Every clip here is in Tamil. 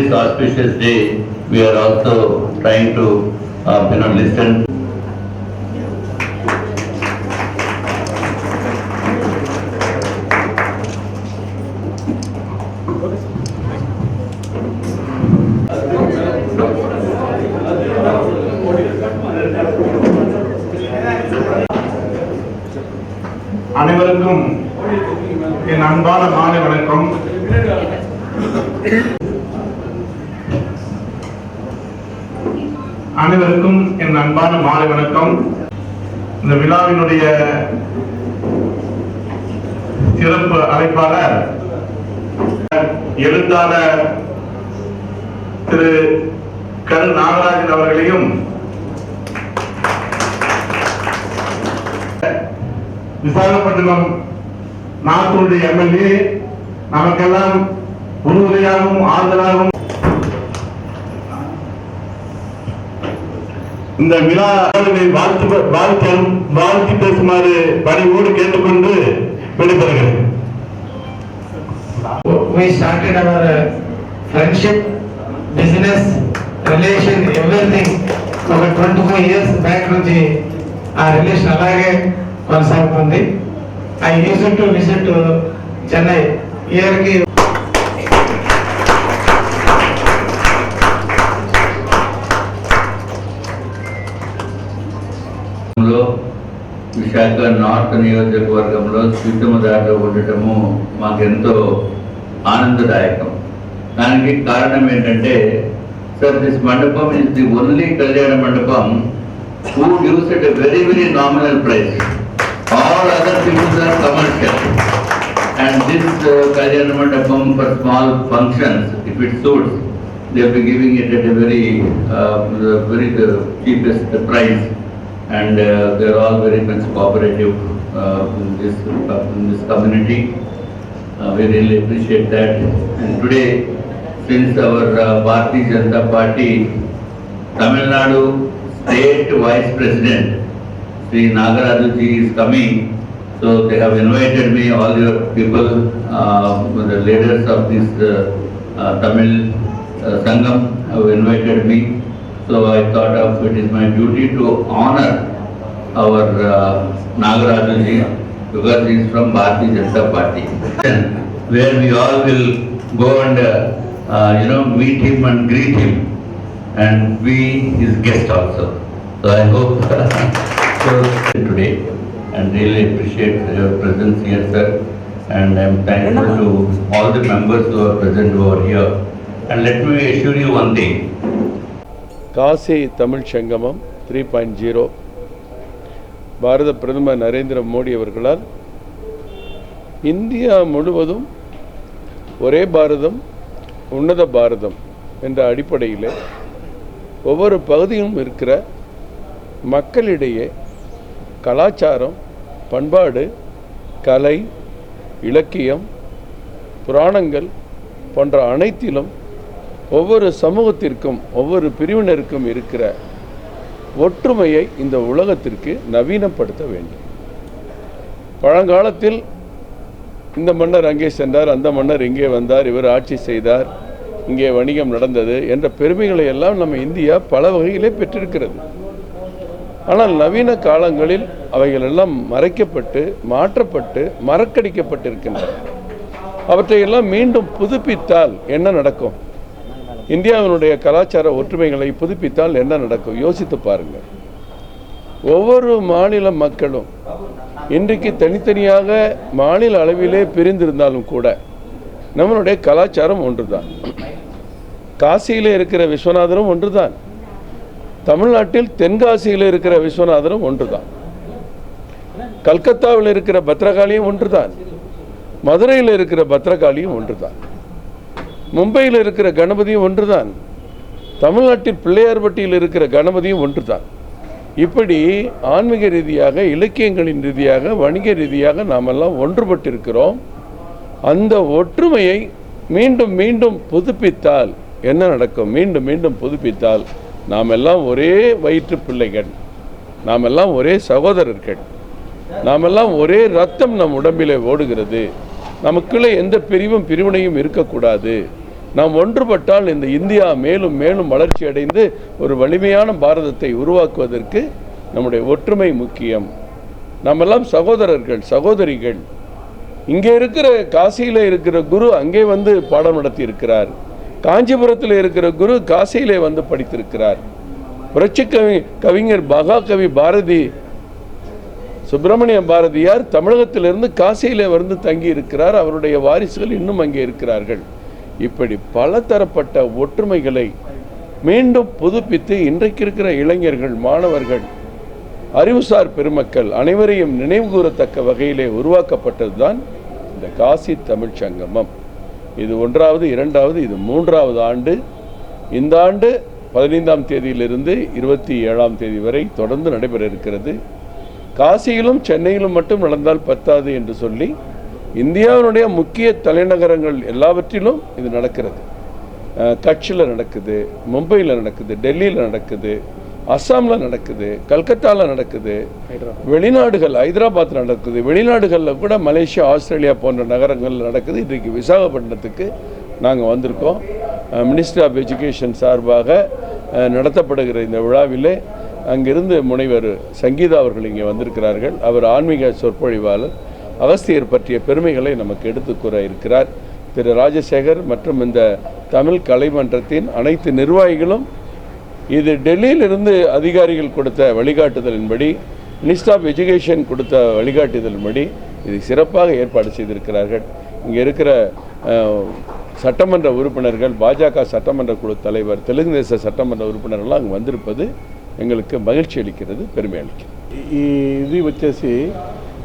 this auspicious day, we are also trying to listen. அனைவருக்கும் என் அன்பான மாலை வணக்கம். அனைவருக்கும் என் அன்பான மாலை வணக்கம். இந்த விழாவினுடைய சிறப்பு அழைப்பாளர் எழுத்தாளர் திரு கரு நாகராஜன் அவர்களையும், விசாகப்பட்டினம் நாட்டுடைய எம்எல்ஏ, நமக்கெல்லாம் உறுதுணையாகவும் ஆதரவாகவும் இந்த விழாவை வாழ்த்தி பேசுமாறு பணிவோடு கேட்டுக்கொண்டு விடைபெறுகிறேன். We started our friendship, business, relation, everything over 24 years back నుంచి ఆ రిలేషన్ అలాగే కొనసాగుతుంది. I used to visit to Chennai ఇయర్కి విశాఖ నార్త్ నియోజకవర్గంలో సీతమ్మదారిలో ఉండటము మాకెంతో ఆనందదాయకం. దానికి కారణం ఏంటంటే, సార్, దిస్ మండపం ఇస్ ది ఓన్లీ కళ్యాణ మండపం who gives it a very, very nominal price. All other things are commercial. And this Kalyana Mandapam for small functions, if it suits, they will be giving it at a very cheapest price. And they are all very much cooperative in this community. We really appreciate that. And today, since our Bharatiya Janata Party Tamil Nadu State Vice President Sri Nagaraju ji is coming, so they have invited me, all your people, the leaders of this Tamil Sangam have invited me. So I thought of it is my duty to honor our Nagaraju ji, because he is from Bharatiya Janata Party, where we all will go and meet him and greet him, and be his guest also. So I hope today, and really appreciate your presence here, sir. And I am thankful to all the members who are present over here. And let me assure you one thing. Kashi Tamil சங்கமம் 3.0 பாரத பிரதமர் நரேந்திர மோடி அவர்களால் இந்தியா முழுவதும் ஒரே பாரதம் உன்னத பாரதம் என்ற அடிப்படையில் ஒவ்வொரு பகுதியிலும் இருக்கிற மக்களிடையே கலாச்சாரம், பண்பாடு, கலை, இலக்கியம், புராணங்கள் போன்ற அனைத்திலும் ஒவ்வொரு சமூகத்திற்கும் ஒவ்வொரு பிரிவினருக்கும் இருக்கிற ஒற்றுமையை இந்த உலகத்திற்கு நவீனப்படுத்த வேண்டும். பழங்காலத்தில் இந்த மன்னர் அங்கே சென்றார், அந்த மன்னர் இங்கே வந்தார், இவர் ஆட்சி செய்தார், இங்கே வணிகம் நடந்தது என்ற பெருமைகளை எல்லாம் நம்ம இந்தியா பல வகையிலே பெற்றிருக்கிறது. ஆனால் நவீன காலங்களில் அவைகளெல்லாம் மறைக்கப்பட்டு, மாற்றப்பட்டு, மறக்கடிக்கப்பட்டிருக்கின்றன. அவற்றையெல்லாம் மீண்டும் புதுப்பித்தால் என்ன நடக்கும்? இந்தியாவினுடைய கலாச்சார ஒற்றுமைகளை புதுப்பித்தால் என்ன நடக்கும்? யோசித்து பாருங்கள். ஒவ்வொரு மாநில மக்களும் இன்றைக்கு தனித்தனியாக மாநில அளவிலே பிரிந்திருந்தாலும் கூட நம்மளுடைய கலாச்சாரம் ஒன்றுதான். காசியில் இருக்கிற விஸ்வநாதரும் ஒன்றுதான், தமிழ்நாட்டில் தென்காசியில் இருக்கிற விஸ்வநாதரும் ஒன்றுதான், கல்கத்தாவில் இருக்கிற பத்ரகாளியும் ஒன்றுதான், மதுரையில் இருக்கிற பத்ரகாளியும் ஒன்றுதான், மும்பையில் இருக்கிற கணபதியும் ஒன்றுதான், தமிழ்நாட்டில் பிள்ளையார்பட்டியில் இருக்கிற கணபதியும் ஒன்றுதான். இப்படி ஆன்மீக ரீதியாக, இலக்கியங்களின் ரீதியாக, வணிக ரீதியாக நாமெல்லாம் ஒன்றுபட்டிருக்கிறோம். அந்த ஒற்றுமையை மீண்டும் மீண்டும் புதுப்பித்தால் என்ன நடக்கும்? மீண்டும் மீண்டும் புதுப்பித்தால் நாம் எல்லாம் ஒரே வயிற்று பிள்ளைகள், நாம் எல்லாம் ஒரே சகோதரர்கள், நாம் எல்லாம் ஒரே ரத்தம் நம் உடம்பிலே ஓடுகிறது, நமக்குள்ளே எந்த பிரிவும் பிரிவினையும் இருக்கக்கூடாது நாம் ஒன்றுபட்டால் இந்த இந்தியா மேலும் மேலும் வளர்ச்சி அடைந்து ஒரு வலிமையான பாரதத்தை உருவாக்குவதற்கு நம்முடைய ஒற்றுமை முக்கியம். நம்மெல்லாம் சகோதரர்கள், சகோதரிகள். இங்கே இருக்கிற காசியில் இருக்கிற குரு அங்கே வந்து பாடம் நடத்தி இருக்கிறார். காஞ்சிபுரத்தில் இருக்கிற குரு காசியிலே வந்து படித்திருக்கிறார். புரட்சி கவிஞர் மகாகவி பாரதி, சுப்பிரமணிய பாரதியார் தமிழகத்திலிருந்து காசியிலே வந்து தங்கி இருக்கிறார். அவருடைய வாரிசுகள் இன்னும் அங்கே இருக்கிறார்கள். இப்படி பல தரப்பட்ட ஒற்றுமைகளை மீண்டும் புதுப்பித்து இன்றைக்கு இருக்கிற இளைஞர்கள், மாணவர்கள், அறிவுசார் பெருமக்கள் அனைவரையும் நினைவுகூரத்தக்க வகையிலே உருவாக்கப்பட்டது தான் இந்த காசி தமிழ் சங்கமம். இது 1வது, 2வது, இது 3வது ஆண்டு. இந்த ஆண்டு 15ஆம் தேதியிலிருந்து 27ஆம் தேதி வரை தொடர்ந்து நடைபெற இருக்கிறது. காசியிலும் சென்னையிலும் மட்டும் நடந்தால் பத்தாது என்று சொல்லி இந்தியாவினுடைய முக்கிய தலைநகரங்கள் எல்லாவற்றிலும் இது நடக்கிறது. கட்சியில் நடக்குது, மும்பையில் நடக்குது, டெல்லியில் நடக்குது, அஸ்ஸாமில் நடக்குது, கல்கத்தாவில் நடக்குது, வெளிநாடுகள் ஹைதராபாத்தில் நடக்குது, வெளிநாடுகளில் கூட மலேசியா, ஆஸ்திரேலியா போன்ற நகரங்களில் நடக்குது. இன்றைக்கு விசாகப்பட்டினத்துக்கு நாங்கள் வந்திருக்கோம். மினிஸ்ட்ரி ஆஃப் எஜுகேஷன் சார்பாக நடத்தப்படுகிற இந்த விழாவிலே அங்கிருந்து முனைவர் சங்கீதா அவர்கள் இங்கே வந்திருக்கிறார்கள். அவர் ஆன்மீக சொற்பொழிவாளர். அகஸ்தியர் பற்றிய பெருமைகளை நமக்கு எடுத்து கூற இருக்கிறார். திரு ராஜசேகர் மற்றும் இந்த தமிழ் கலைமன்றத்தின் அனைத்து நிர்வாகிகளும் இது டெல்லியிலிருந்து அதிகாரிகள் கொடுத்த வழிகாட்டுதலின்படி, மினிஸ்ட்ரி ஆஃப் எஜுகேஷன் கொடுத்த வழிகாட்டுதலின்படி இது சிறப்பாக ஏற்பாடு செய்திருக்கிறார்கள். இங்கே இருக்கிற சட்டமன்ற உறுப்பினர்கள், பாஜக சட்டமன்ற குழு தலைவர், தெலுங்கு தேச சட்டமன்ற உறுப்பினர்கள்லாம் அங்கே வந்திருப்பது எங்களுக்கு மகிழ்ச்சி అளிக்கிறது, பெருமை అளிக்கிறது. ఇది వచ్చేసి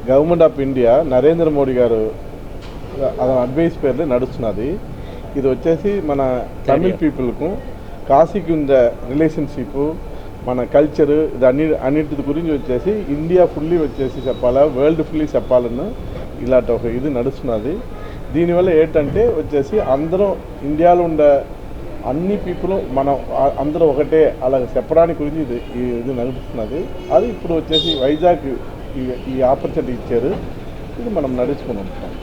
government of India Narendra Modi గారు అడ్వైస్ పేర్లు నడుస్తున్నది. ఇది వచ్చేసి మన తమిళ్ పీపుల్కు కాశీకి ఉన్న రిలేషన్షిప్, మన కల్చర్, ఇది అన్నిటి గురించి వచ్చేసి ఇండియా ఫుల్లీ వచ్చేసి చెప్పాలా, వరల్డ్ ఫుల్లీ చెప్పాలని ఇలాంటి ఒక ఇది నడుస్తున్నది. దీనివల్ల ఏంటంటే వచ్చేసి అందరం ఇండియాలో ఉండే అన్ని పీపుల్ మనం అందరూ ఒకటే అలా చెప్పడానికి గురించి ఇది నడుస్తున్నది. అది ఇప్పుడు వచ్చేసి వైజాగ్ ఈ ఆపర్చునిటీ ఇచ్చారు. ఇది మనం నడుచుకుని ఉంటాం.